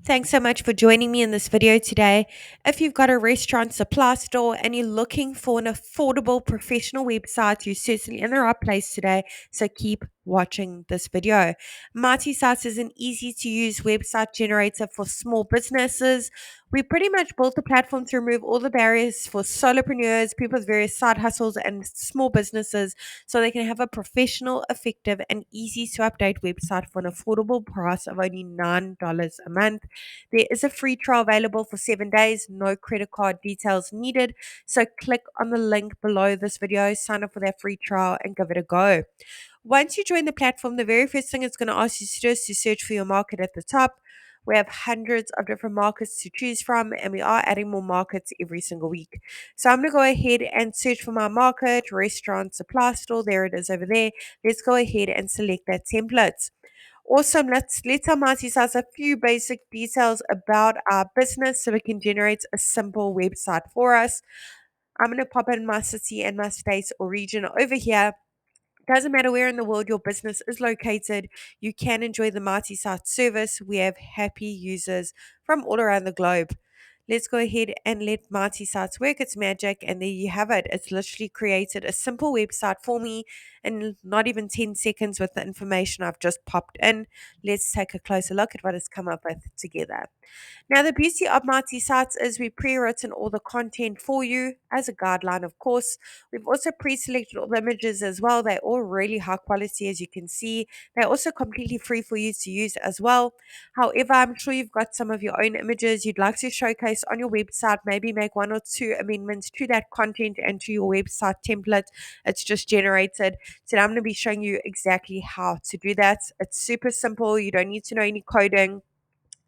Thanks so much for joining me in this video today. If you've got a restaurant supply store and you're looking for an affordable professional website, you're certainly in the right place today. So keep watching this video. Mighty Sites is an easy to use website generator for small businesses. We pretty much built the platform to remove all the barriers for solopreneurs, people with various side hustles, and small businesses so they can have a professional, effective, and easy to update website for an affordable price of only $9 a month. There is a free trial available for 7 days, no credit card details needed. So click on the link below this video, sign up for that free trial, and give it a go. Once you join the platform, the very first thing it's going to ask you to do is to search for your market at the top. We have hundreds of different markets to choose from, and we are adding more markets every single week. So I'm going to go ahead and search for my market, restaurant, supply store. There it is over there. Let's go ahead and select that template. Awesome. Let's amortize a few basic details about our business so we can generate a simple website for us. I'm going to pop in my city and my state or region over here. Doesn't matter where in the world your business is located, you can enjoy the Mighty Site service. We have happy users from all around the globe. Let's go ahead and let Mighty Sites work its magic, and there you have it. It's literally created a simple website for me in not even 10 seconds with the information I've just popped in. Let's take a closer look at what it's come up with together. Now, the beauty of Mighty Sites is we pre-written all the content for you as a guideline, of course. We've also pre-selected all the images as well. They're all really high quality, as you can see. They're also completely free for you to use as well. However, I'm sure you've got some of your own images you'd like to showcase on your website, maybe make one or two amendments to that content and to your website template. It's just generated. So I'm going to be showing you exactly how to do that. It's super simple. You don't need to know any coding,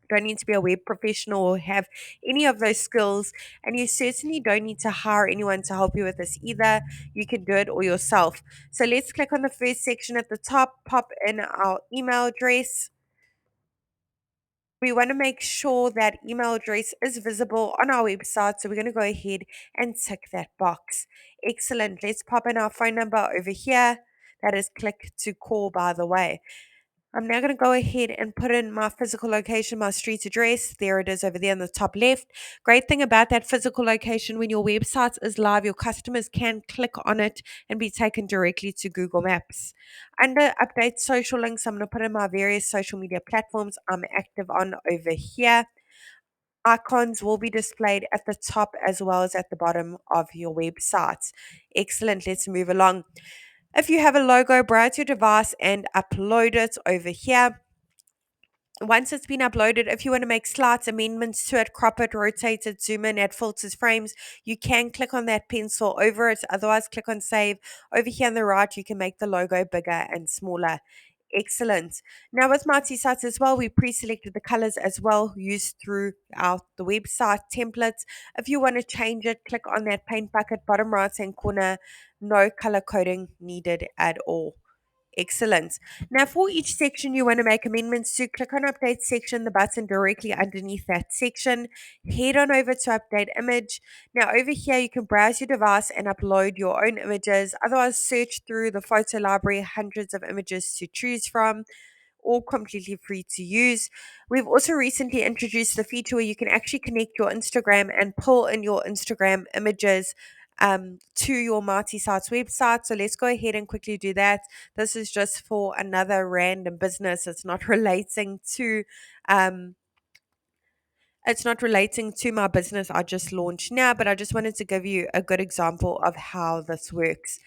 don't need to be a web professional or have any of those skills. And you certainly don't need to hire anyone to help you with this either. You can do it all yourself. So let's click on the first section at the top, pop in our email address. We want to make sure that email address is visible on our website. So we're going to go ahead and tick that box. Excellent. Let's pop in our phone number over here. That is click to call, by the way. I'm now going to go ahead and put in my physical location, my street address. There it is over there in the top left. Great thing about that physical location, when your website is live, your customers can click on it and be taken directly to Google Maps. Under update social links, I'm going to put in my various social media platforms I'm active on over here. Icons will be displayed at the top as well as at the bottom of your website. Excellent. Let's move along. If you have a logo, browse your device and upload it over here. Once it's been uploaded, if you want to make slight amendments to it, crop it, rotate it, zoom in, add filters, frames, you can click on that pencil over it. Otherwise, click on save. Over here on the right, you can make the logo bigger and smaller. Excellent. Now with Mighty Sites as well, we pre-selected the colors as well used throughout the website templates. If you want to change it, click on that paint bucket bottom right hand corner. No color coding needed at all. Excellent. Now, for each section you want to make amendments to, click on Update Section, the button directly underneath that section. Head on over to Update Image. Now, over here, you can browse your device and upload your own images. Otherwise, search through the photo library, hundreds of images to choose from, all completely free to use. We've also recently introduced the feature where you can actually connect your Instagram and pull in your Instagram images to your Mighty Sites website. So let's go ahead and quickly do that. This is just for another random business. Um, it's not relating to my business I just launched now, but I just wanted to give you a good example of how this works.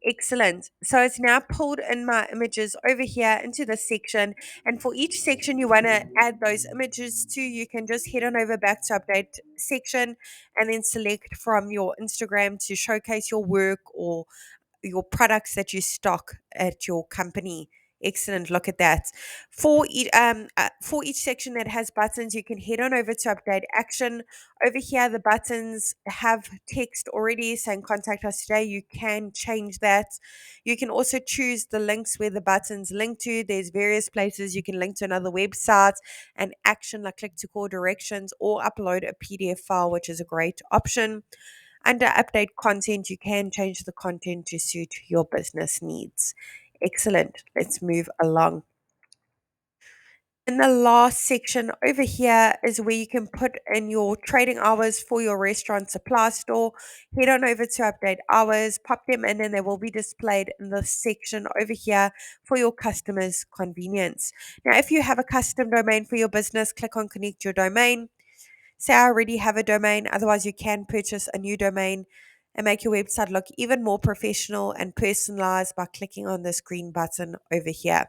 Excellent. So it's now pulled in my images over here into this section. And for each section you want to add those images to, you can just head on over back to update section and then select from your Instagram to showcase your work or your products that you stock at your company. Excellent. Look at that. For each section that has buttons, you can head on over to update action. Over here, the buttons have text already saying contact us today. You can change that. You can also choose the links where the buttons link to. There's various places you can link to another website, an action like click to call, directions, or upload a PDF file, which is a great option. Under update content, you can change the content to suit your business needs. Excellent. Let's move along. In the last section over here is where you can put in your trading hours for your restaurant supply store. Head on over to update hours, pop them in, and they will be displayed in the section over here for your customers' convenience. Now, if you have a custom domain for your business, click on connect your domain. Say I already have a domain, otherwise, you can purchase a new domain and make your website look even more professional and personalized by clicking on this green button over here.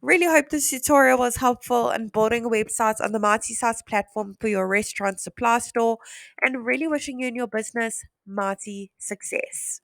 Really hope this tutorial was helpful in building websites on the Mighty Sites platform for your restaurant supply store, and really wishing you and your business mighty success.